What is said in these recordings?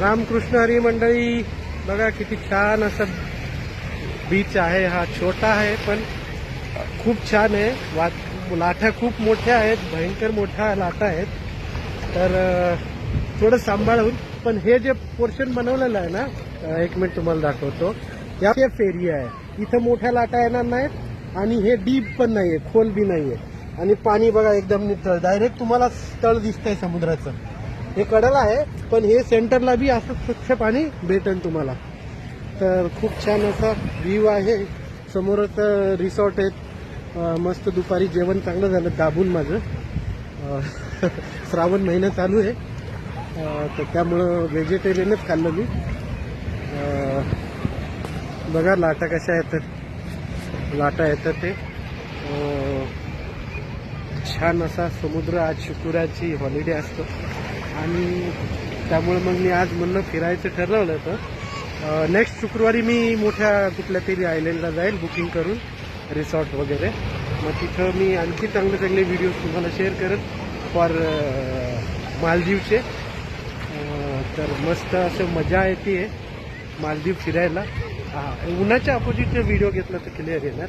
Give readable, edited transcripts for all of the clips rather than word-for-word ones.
रामकृष्ण हरी मंडळी, बघा किती छान असं बीच आहे. हा छोटा आहे पण खूप छान आहे. लाटा खूप मोठ्या आहेत, भयंकर मोठ्या लाटा आहेत. तर थोडं सांभाळून. पण हे जे पोर्शन बनवलेलं आहे ना, एक मिनिट तुम्हाला दाखवतो. या एरिया आहे, इथं मोठ्या लाटा येणार नाहीत आणि हे डीप पण नाहीये, खोल बी नाहीये. आणि पाणी बघा एकदम नितळ, डायरेक्ट तुम्हाला तळ दिसतंय समुद्राचं. हे कडेला आहे पण हे सेंटरला बी असं स्वच्छ पाणी भेटेल तुम्हाला. तर खूप छान असा व्ह्यू आहे. समोरच रिसॉर्ट आहेत. मस्त दुपारी जेवण चांगलं झालं दाबून माझं. श्रावण महिना चालू आहे तर त्यामुळं व्हेजिटेरियनच खाल्लं मी. बघा लाटा कशा येतात, लाटा येतात ते. छान असा समुद्र. आज शुक्रवारची हॉलिडे असतो आणि त्यामुळे मग मी आज म्हणलं फिरायचं ठरवलं होतं. नेक्स्ट शुक्रवारी मी मोठ्या कुठल्या तरी आयलंडला जाईल बुकिंग करून, रिसॉर्ट वगैरे. मग तिथं मी आणखी चांगले चांगले व्हिडिओज तुम्हाला शेअर करत फॉर मालदीवचे. तर मस्त असं मजा येते मालदीव फिरायला. उन्हाच्या अपोजिट व्हिडिओ घेतला तर क्लिअर येणार.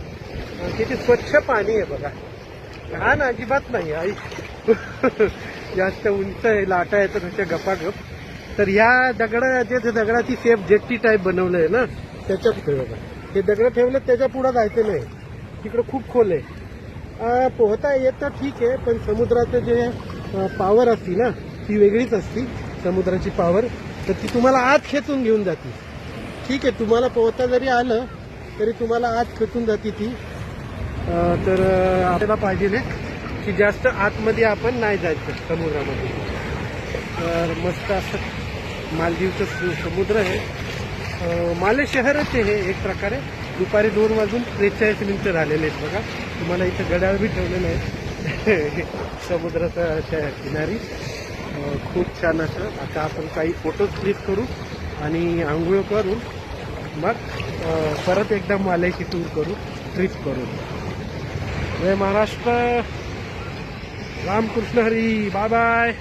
किती स्वच्छ पाणी आहे बघा, घाण अजिबात नाही. आई जास्त उंच आहे, लाटा येतात अशा गपागप. तर ह्या दगडाची सेफ जेट्टी टाईप बनवलं आहे ना, त्याच्यात बघा हे दगड ठेवलं, त्याच्या पुढे जायचं नाही. तिकडं खूप खोल आहे. पोहता येतं ठीक आहे, पण समुद्राचं जे पॉवर असती ना ती वेगळीच असती. समुद्राची पॉवर तर ती तुम्हाला आत खेचून घेऊन जाते. ठीक आहे, तुम्हाला पोहता जरी आलं तरी तुम्हाला आत खेचून जाते ती. तर आपल्याला पाहिजे की जास्त आतमध्ये आपण नाही जायचं समुद्रामध्ये. तर मस्त असं मालदीवचं समुद्र आहे. माले शहरच आहे हे एक प्रकारे. दुपारी 2:43 झालेले आहेत बघा. तुम्हाला इथं घड्याळ बी ठेवलेलं आहे समुद्राच्या किनारी. खूप छान असं. आता आपण काही फोटोज क्लिक करू आणि आंघोळ करून मग परत एकदा मालेची टूर करू, ट्रिप करू. जय महाराष्ट्र, रामकृष्ण हरी, बाय बाय.